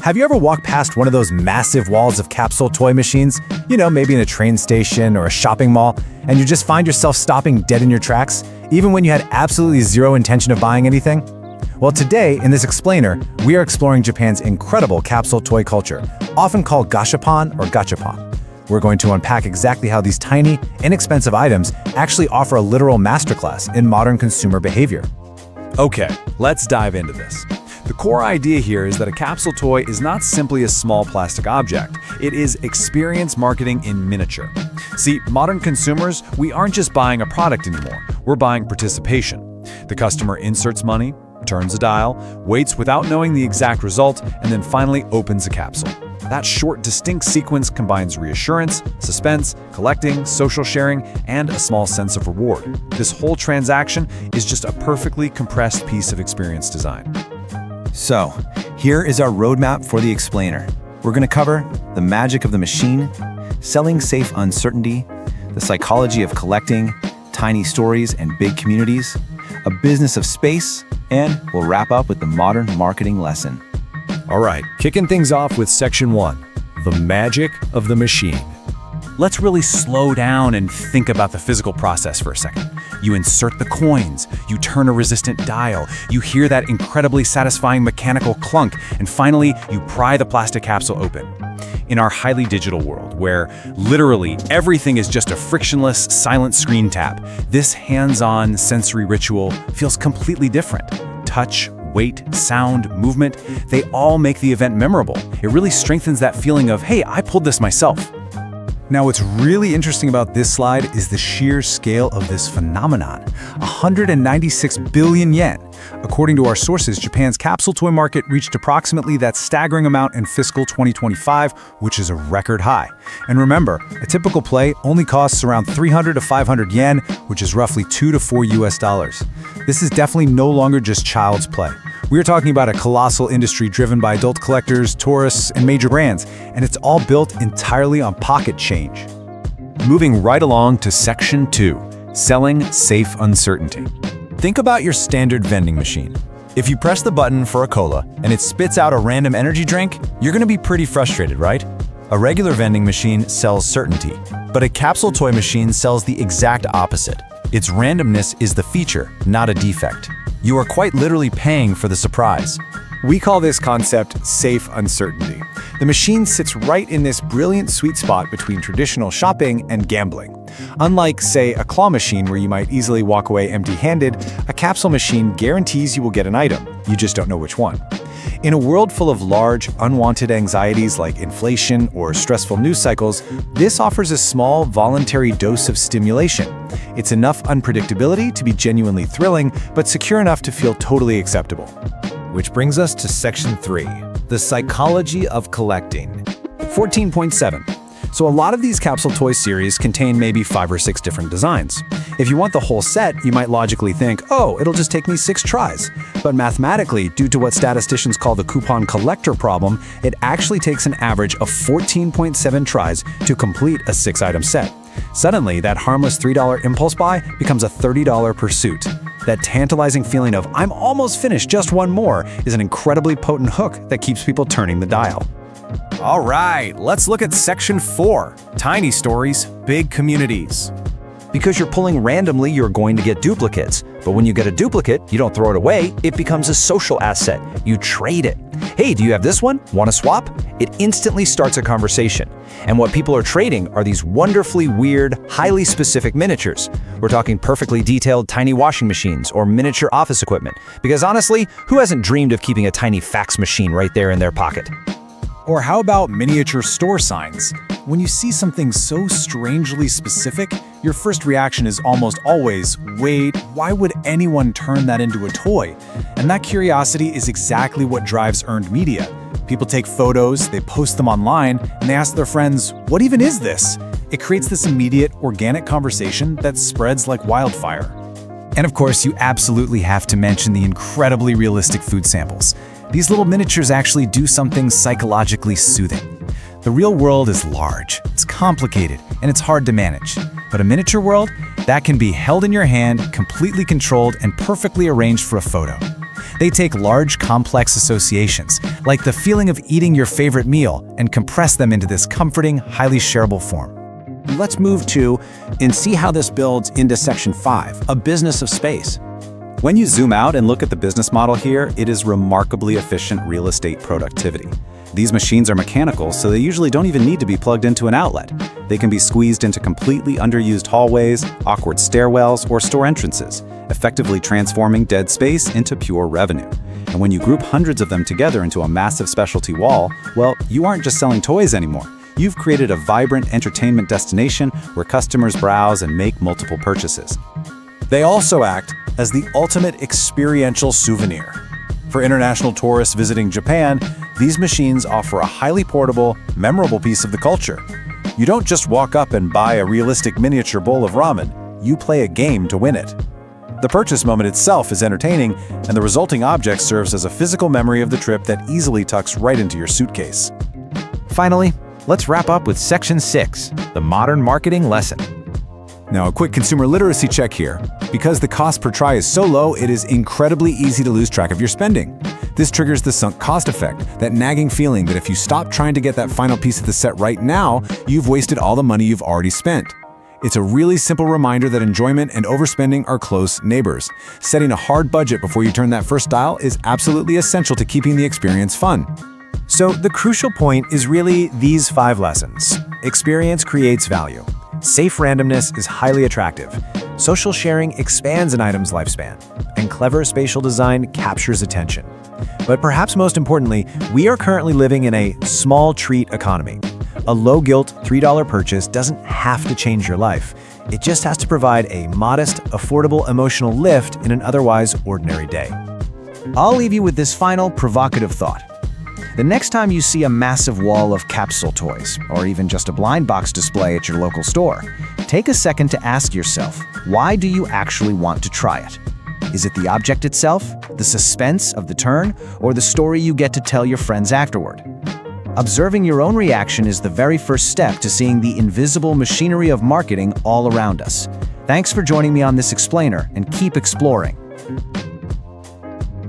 Have you ever walked past one of those massive walls of capsule toy machines? Maybe in a train station or a shopping mall, and you just find yourself stopping dead in your tracks, even when you had absolutely zero intention of buying anything? Well, today, in this explainer, we are exploring Japan's incredible capsule toy culture, often called gashapon or gachapon. We're going to unpack exactly how these tiny, inexpensive items actually offer a literal masterclass in modern consumer behavior. Okay, let's dive into this. The core idea here is that a capsule toy is not simply a small plastic object. It is experience marketing in miniature. See, modern consumers, we aren't just buying a product anymore. We're buying participation. The customer inserts money, turns a dial, waits without knowing the exact result, and then finally opens a capsule. That short, distinct sequence combines reassurance, suspense, collecting, social sharing, and a small sense of reward. This whole transaction is just a perfectly compressed piece of experience design. So, here is our roadmap for the explainer. We're going to cover the magic of the machine, selling safe uncertainty, the psychology of collecting, tiny stories and big communities, a business of space, and we'll wrap up with the modern marketing lesson. All right, kicking things off with Section 1, the magic of the machine. Let's really slow down and think about the physical process for a second. You insert the coins, you turn a resistant dial, you hear that incredibly satisfying mechanical clunk, and finally, you pry the plastic capsule open. In our highly digital world, where literally everything is just a frictionless, silent screen tap, this hands-on sensory ritual feels completely different. Touch, weight, sound, movement, they all make the event memorable. It really strengthens that feeling of, hey, I pulled this myself. Now, what's really interesting about this slide is the sheer scale of this phenomenon. 196 billion yen. According to our sources, Japan's capsule toy market reached approximately that staggering amount in fiscal 2025, which is a record high. And remember, a typical play only costs around 300 to 500 yen, which is roughly $2 to $4 US. This is definitely no longer just child's play. We are talking about a colossal industry driven by adult collectors, tourists, and major brands, and it's all built entirely on pocket change. Moving right along to Section 2, selling safe uncertainty. Think about your standard vending machine. If you press the button for a cola and it spits out a random energy drink, you're going to be pretty frustrated, right? A regular vending machine sells certainty, but a capsule toy machine sells the exact opposite. Its randomness is the feature, not a defect. You are quite literally paying for the surprise. We call this concept safe uncertainty. The machine sits right in this brilliant sweet spot between traditional shopping and gambling. Unlike, say, a claw machine where you might easily walk away empty-handed, a capsule machine guarantees you will get an item. You just don't know which one. In a world full of large, unwanted anxieties like inflation or stressful news cycles, this offers a small, voluntary dose of stimulation. It's enough unpredictability to be genuinely thrilling, but secure enough to feel totally acceptable. Which brings us to Section 3, the psychology of collecting. 14.7. So a lot of these capsule toy series contain maybe 5 or 6 different designs. If you want the whole set, you might logically think, oh, it'll just take me 6 tries. But mathematically, due to what statisticians call the coupon collector problem, it actually takes an average of 14.7 tries to complete a 6-item set. Suddenly, that harmless $3 impulse buy becomes a $30 pursuit. That tantalizing feeling of, I'm almost finished, just one more, is an incredibly potent hook that keeps people turning the dial. All right, let's look at Section 4, tiny stories, big communities. Because you're pulling randomly, you're going to get duplicates. But when you get a duplicate, you don't throw it away, it becomes a social asset. You trade it. Hey, do you have this one? Want to swap? It instantly starts a conversation. And what people are trading are these wonderfully weird, highly specific miniatures. We're talking perfectly detailed tiny washing machines or miniature office equipment. Because honestly, who hasn't dreamed of keeping a tiny fax machine right there in their pocket? Or how about miniature store signs? When you see something so strangely specific, your first reaction is almost always, wait, why would anyone turn that into a toy? And that curiosity is exactly what drives earned media. People take photos, they post them online, and they ask their friends, what even is this? It creates this immediate, organic conversation that spreads like wildfire. And of course, you absolutely have to mention the incredibly realistic food samples. These little miniatures actually do something psychologically soothing. The real world is large, it's complicated, and it's hard to manage. But a miniature world, that can be held in your hand, completely controlled, and perfectly arranged for a photo. They take large, complex associations, like the feeling of eating your favorite meal, and compress them into this comforting, highly shareable form. Let's move to and see how this builds into Section 5, a business of space. When you zoom out and look at the business model here, it is remarkably efficient real estate productivity. These machines are mechanical, so they usually don't even need to be plugged into an outlet. They can be squeezed into completely underused hallways, awkward stairwells, or store entrances, effectively transforming dead space into pure revenue. And when you group hundreds of them together into a massive specialty wall, well, you aren't just selling toys anymore. You've created a vibrant entertainment destination where customers browse and make multiple purchases. They also act as the ultimate experiential souvenir. For international tourists visiting Japan, these machines offer a highly portable, memorable piece of the culture. You don't just walk up and buy a realistic miniature bowl of ramen, you play a game to win it. The purchase moment itself is entertaining, and the resulting object serves as a physical memory of the trip that easily tucks right into your suitcase. Finally, let's wrap up with Section 6, the modern marketing lesson. Now, a quick consumer literacy check here. Because the cost per try is so low, it is incredibly easy to lose track of your spending. This triggers the sunk cost effect, that nagging feeling that if you stop trying to get that final piece of the set right now, you've wasted all the money you've already spent. It's a really simple reminder that enjoyment and overspending are close neighbors. Setting a hard budget before you turn that first dial is absolutely essential to keeping the experience fun. So the crucial point is really these 5 lessons. Experience creates value. Safe randomness is highly attractive. Social sharing expands an item's lifespan. And clever spatial design captures attention. But perhaps most importantly, we are currently living in a small treat economy. A low-guilt $3 purchase doesn't have to change your life. It just has to provide a modest, affordable emotional lift in an otherwise ordinary day. I'll leave you with this final provocative thought. The next time you see a massive wall of capsule toys, or even just a blind box display at your local store, take a second to ask yourself, why do you actually want to try it? Is it the object itself, the suspense of the turn, or the story you get to tell your friends afterward? Observing your own reaction is the very first step to seeing the invisible machinery of marketing all around us. Thanks for joining me on this explainer, and keep exploring.